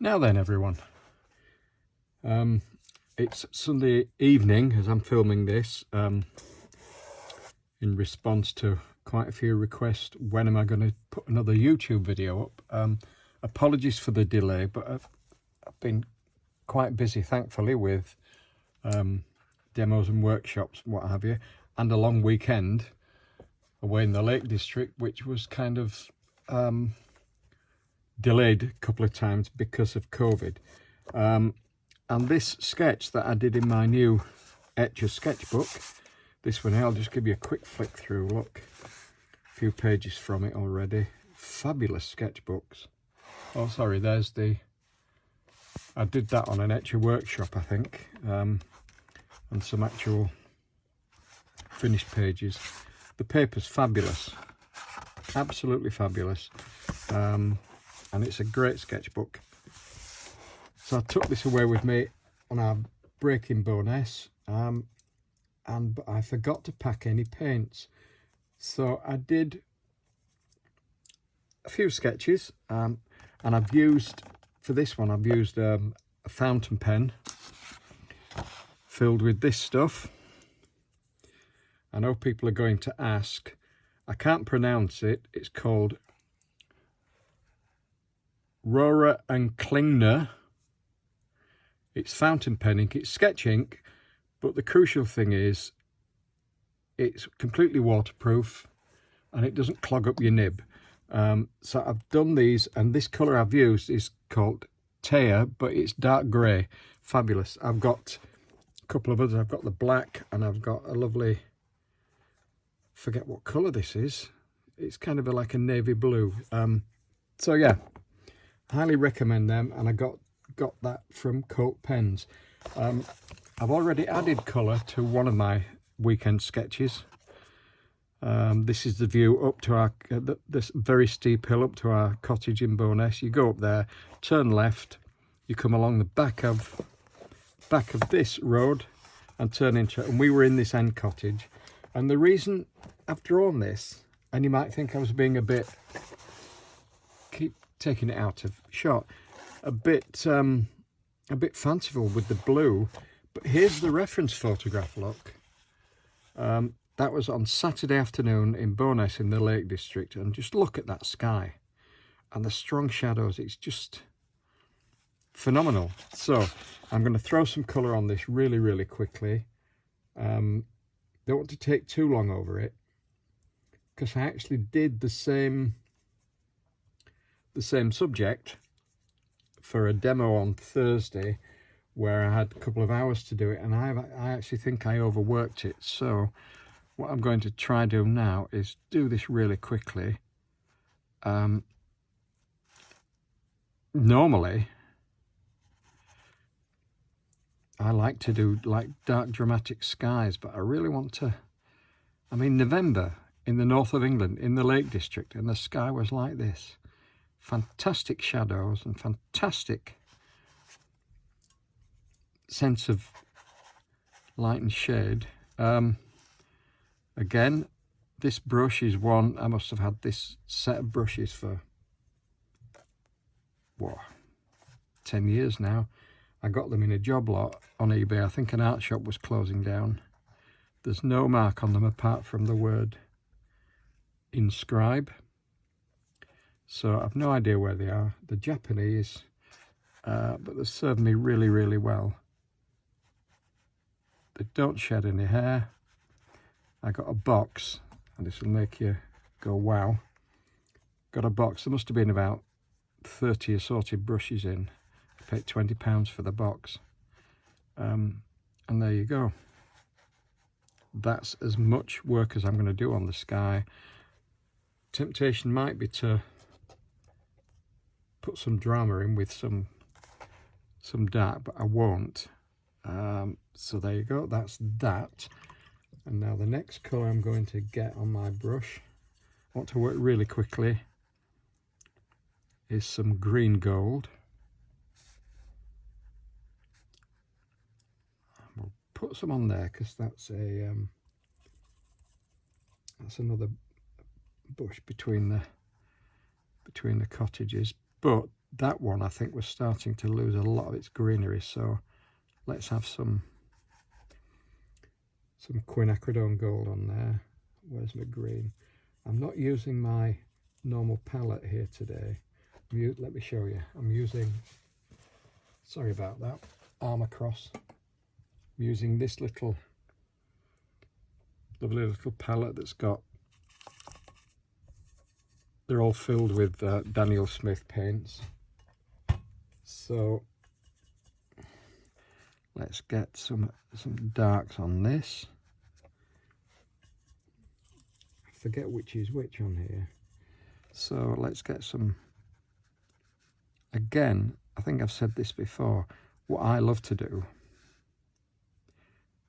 Now then, everyone, it's Sunday evening as I'm filming this, in response to quite a few requests. When am I going to put another YouTube video up? Apologies for the delay, but I've been quite busy, thankfully, with demos and workshops and what have you, and a long weekend away in the Lake District, which was kind of delayed a couple of times because of COVID. And this sketch that I did in my new Etcher sketchbook, this one here, I'll just give you a quick flick through. Look, a few pages from it already. Fabulous sketchbooks. Oh, sorry, there's the, I did that on an Etcher workshop, I think, and some actual finished pages. The paper's fabulous, absolutely fabulous, and it's a great sketchbook. So I took this away with me on our breaking bonus, and I forgot to pack any paints. So I did a few sketches, and I've used, for this one, I've used a fountain pen filled with this stuff. I know people are going to ask. I can't pronounce it. It's called Rohrer and Klingner. It's fountain pen ink, it's sketch ink, but the crucial thing is it's completely waterproof and it doesn't clog up your nib. So I've done these, and this colour I've used is called Tear, but it's dark grey. Fabulous. I've got a couple of others. I've got the black, and I've got a lovely, forget what colour this is. It's kind of like a navy blue. So yeah, highly recommend them, and I got that from Coat Pens. I've already added colour to one of my weekend sketches. This is the view up to our this very steep hill up to our cottage in Bowness. You go up there, turn left, you come along the back of this road and turn into it. And we were in this end cottage. And the reason I've drawn this, and you might think I was being a bit, keep taking it out of shot, a bit fanciful with the blue, but here's the reference photograph. Look, that was on Saturday afternoon in Bowness in the Lake District, and just look at that sky and the strong shadows. It's just phenomenal. So I'm going to throw some colour on this really quickly. Don't want to take too long over it, because I actually did the same subject for a demo on Thursday, where I had a couple of hours to do it, and I actually think I overworked it. So what I'm going to try do now is do this really quickly. Normally I like to do like dark dramatic skies, but I really want to, I mean, November in the north of England in the Lake District, and the sky was like this. Fantastic shadows and fantastic sense of light and shade. Again, this brush is one, I must have had this set of brushes for, what, 10 years now. I got them in a job lot on eBay. I think an art shop was closing down. There's no mark on them apart from the word inscribe. So I've no idea where they are. They're Japanese, but they serve me really well. They don't shed any hair. I got a box, and this will make you go wow. Got a box. There must have been about 30 assorted brushes in. I paid £20 for the box. And there you go. That's as much work as I'm going to do on the sky. Temptation might be to put some drama in with some dark, but I won't. So there you go, that's that. And now the next colour I'm going to get on my brush, I want to work really quickly, is some green gold. We'll put some on there because that's a that's another bush between the cottages. But that one I think was starting to lose a lot of its greenery, so let's have some quinacridone gold on there. Where's my green? I'm not using my normal palette here today. Let me show you. I'm using, sorry about that, Armour Cross. I'm using this little lovely little palette that's got, they're all filled with Daniel Smith paints. So let's get some darks on this. I forget which is which on here. So let's get some, again, I think I've said this before, what I love to do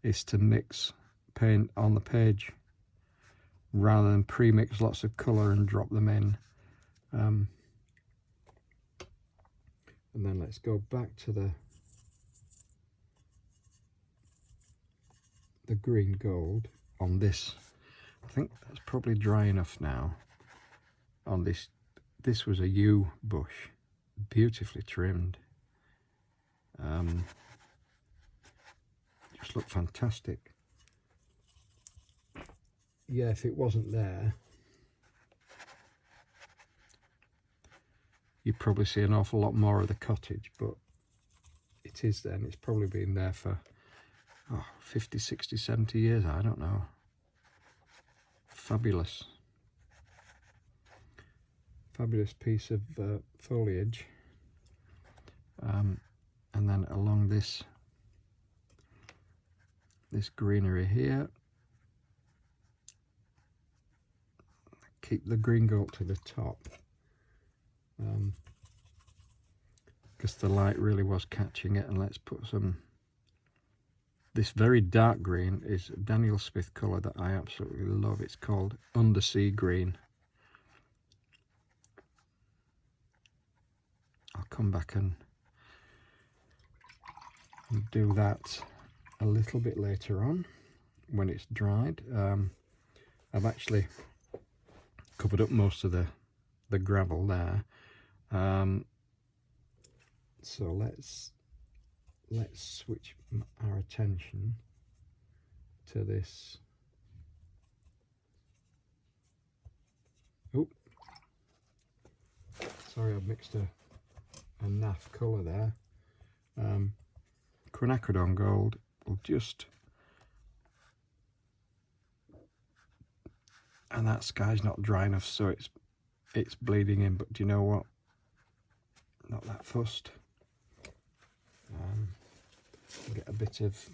is to mix paint on the page rather than pre-mix lots of colour and drop them in. And then let's go back to the green gold on this. I think that's probably dry enough now. On this was a yew bush, beautifully trimmed. Just looked fantastic. Yeah, if it wasn't there, you'd probably see an awful lot more of the cottage, but it is there, and it's probably been there for 50, 60, 70 years, I don't know. Fabulous. Fabulous piece of foliage. And then along this greenery here, keep the green gold to the top, because the light really was catching it. And let's put some, this very dark green is a Daniel Smith colour that I absolutely love. It's called Undersea Green. I'll come back and do that a little bit later on when it's dried. I've actually covered up most of the gravel there. So let's switch our attention to this. Oh, sorry, I've mixed a naff colour there. Quinacridone gold will just, and that sky's not dry enough, so it's bleeding in, but do you know what? Not that fussed. Get a bit of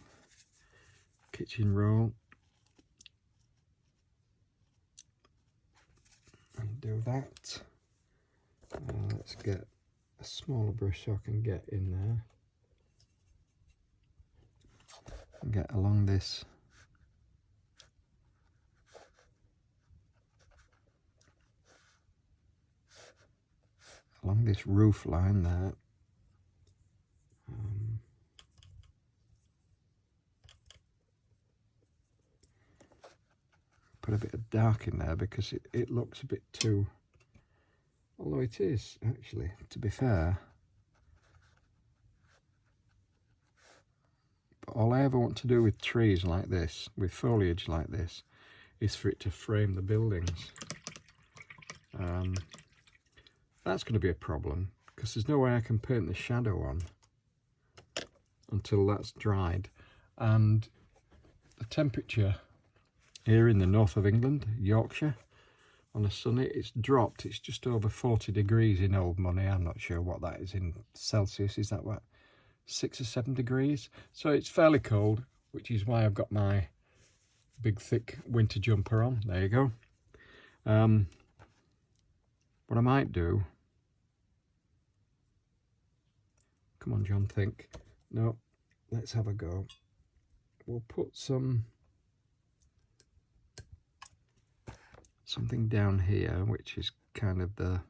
kitchen roll and do that. Let's get a smaller brush so I can get in there and get along this roof line there. Put a bit of dark in there because it looks a bit too, although it is actually, to be fair. But all I ever want to do with trees like this, with foliage like this, is for it to frame the buildings. That's going to be a problem because there's no way I can paint the shadow on until that's dried. And the temperature here in the north of England, Yorkshire, on a sunny, it's dropped. It's just over 40 degrees in old money. I'm not sure what that is in Celsius. Is that what, 6 or 7 degrees? So it's fairly cold, which is why I've got my big thick winter jumper on. There you go. What I might do, come on John, think. No, let's have a go. We'll put something down here, which is kind of the,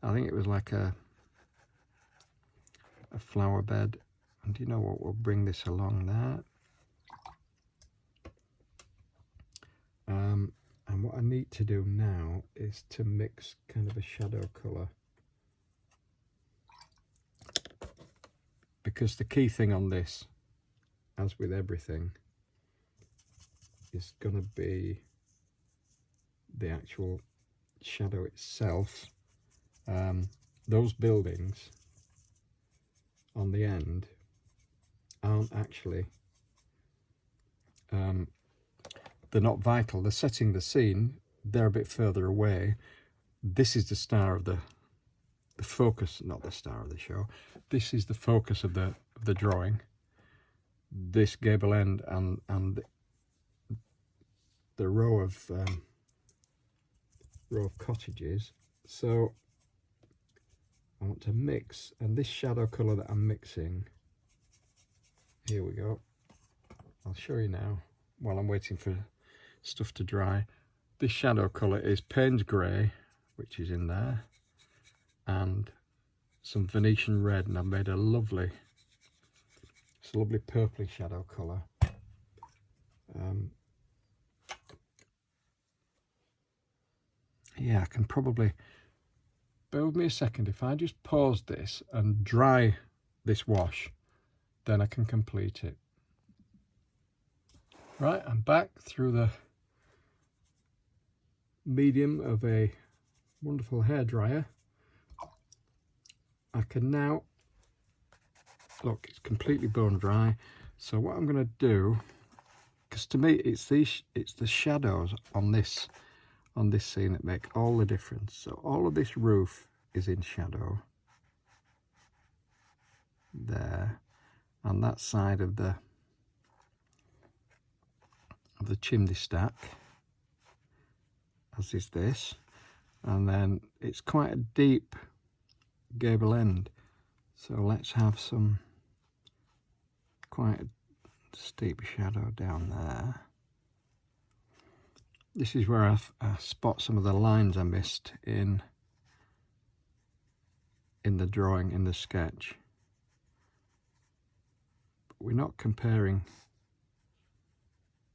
I think it was like a flower bed. And you know what, we'll bring this along there. And what I need to do now is to mix kind of a shadow colour because the key thing on this, as with everything, is going to be the actual shadow itself. Those buildings on the end aren't actually, they're not vital. They're setting the scene. They're a bit further away. This is the star of the focus, not the star of the show. This is the focus of the drawing. This gable end and the row of cottages. So I want to mix, and this shadow colour that I'm mixing, here we go, I'll show you now while I'm waiting for stuff to dry. This shadow colour is Payne's Grey, which is in there, and some Venetian red, and I've made a lovely, it's a lovely purpley shadow colour. Yeah, I can probably, bear with me a second, if I just pause this and dry this wash, then I can complete it. Right, I'm back through the medium of a wonderful hairdryer. I can now, look, it's completely bone dry. So what I'm going to do, because to me it's the shadows on this scene that make all the difference. So all of this roof is in shadow there, and that side of the chimney stack, as is this, and then it's quite a deep gable end, so let's have some quite a steep shadow down there. This is where I spot some of the lines I missed in the drawing, in the sketch. But we're not comparing,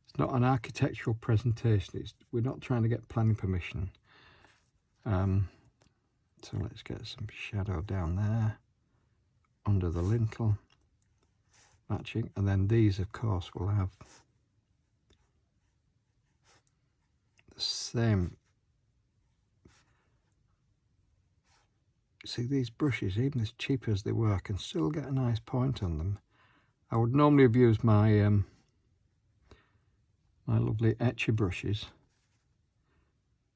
it's not an architectural presentation, we're not trying to get planning permission. So let's get some shadow down there, under the lintel, matching, and then these of course will have the same. See, these brushes, even as cheap as they were, can still get a nice point on them. I would normally have used my my lovely etcher brushes,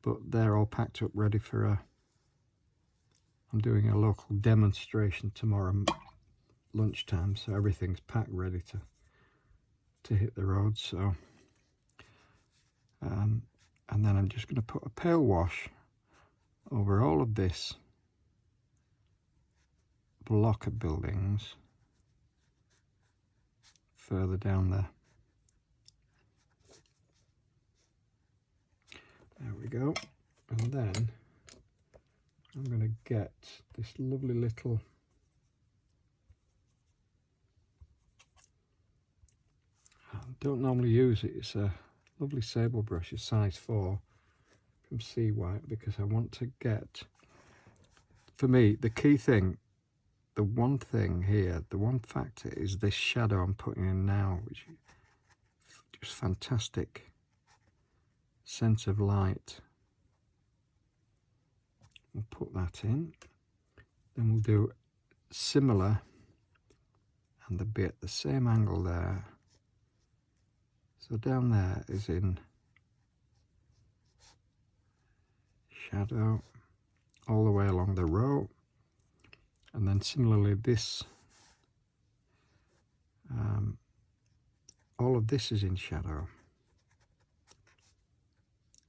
but they're all packed up ready for I'm doing a local demonstration tomorrow lunchtime, so everything's packed ready to hit the road. So and then I'm just going to put a pale wash over all of this block of buildings further down there. There we go. And then I'm going to get this lovely little I don't normally use it, it's a lovely sable brush, it's size 4 from Sea White, because I want to get, for me, the key thing, the one thing here, the one factor is this shadow I'm putting in now, which is just fantastic sense of light. We'll put that in, then we'll do similar, and they'll be at the same angle there. So down there is in shadow all the way along the row, and then similarly this, all of this is in shadow,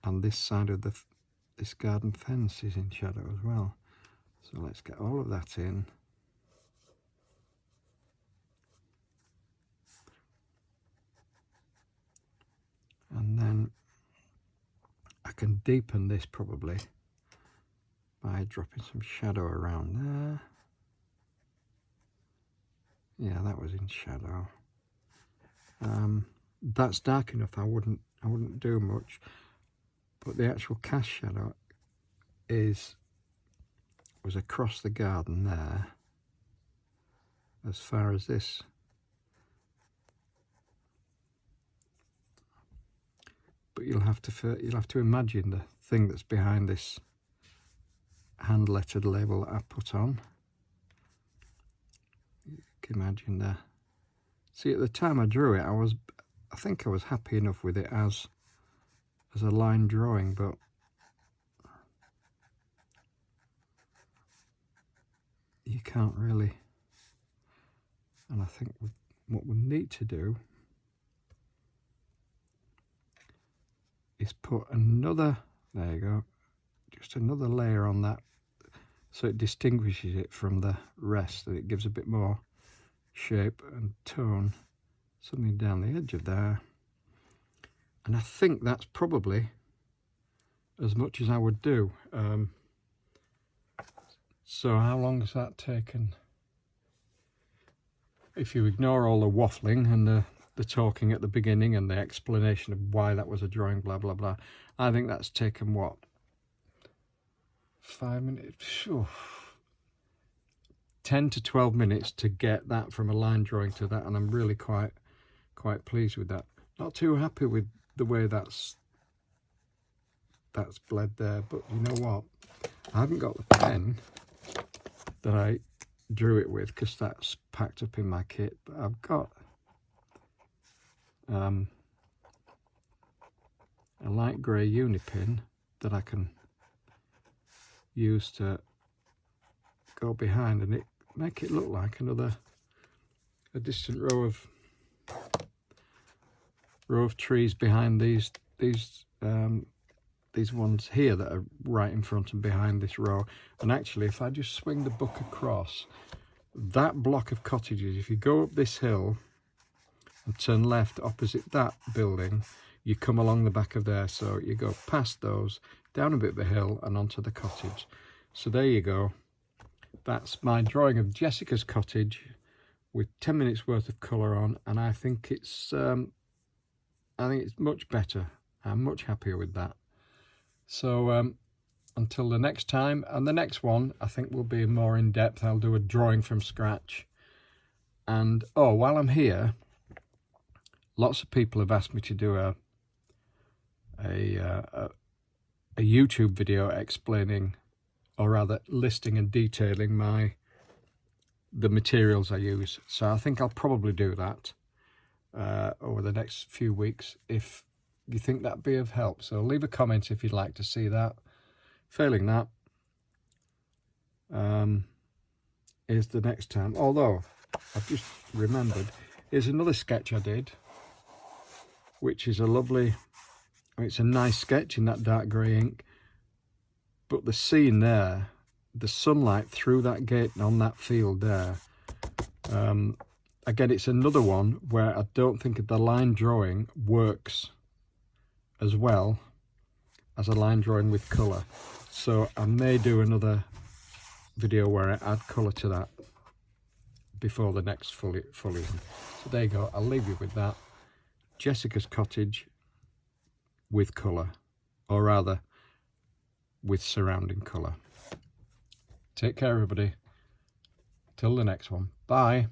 and this side of this garden fence is in shadow as well. So let's get all of that in. And then I can deepen this probably by dropping some shadow around there. Yeah, that was in shadow. That's dark enough, I wouldn't do much. But the actual cast shadow was across the garden there, as far as this. But you'll have to imagine the thing that's behind this hand lettered label that I put on. You can imagine there. See, at the time I drew it, I think I was happy enough with it as a line drawing, but you can't really. And I think what we need to do is put another, there you go, just another layer on that, so it distinguishes it from the rest, and it gives a bit more shape and tone, something down the edge of there. And I think that's probably as much as I would do. So how long has that taken? If you ignore all the waffling and the talking at the beginning and the explanation of why that was a drawing, blah blah blah, I think that's taken what, 5 minutes? Oof. 10 to 12 minutes to get that from a line drawing to that, and I'm really quite pleased with that. Not too happy with the way that's bled there, but you know what, I haven't got the pen that I drew it with because that's packed up in my kit, but I've got a light grey uni pin that I can use to go behind, and it make it look like a distant row of trees behind these ones here that are right in front and behind this row. And actually, if I just swing the book across that block of cottages, if you go up this hill and turn left opposite that building, you come along the back of there. So you go past those, down a bit of the hill and onto the cottage. So there you go. That's my drawing of Jessica's cottage with 10 minutes worth of colour on, and I think it's much better. I'm much happier with that. So until the next time, and the next one I think will be more in depth. I'll do a drawing from scratch. And oh, while I'm here, lots of people have asked me to do a YouTube video explaining, or rather listing and detailing the materials I use. So I think I'll probably do that over the next few weeks if you think that'd be of help. So leave a comment if you'd like to see that. Failing that, is the next time. Although I've just remembered, here's another sketch I did, which is a lovely, it's a nice sketch in that dark grey ink, but the scene there, the sunlight through that gate and on that field there, again, it's another one where I don't think the line drawing works as well as a line drawing with colour. So I may do another video where I add colour to that before the next full in. So there you go, I'll leave you with that. Jessica's cottage with colour, or rather with surrounding colour. Take care everybody, till the next one, bye.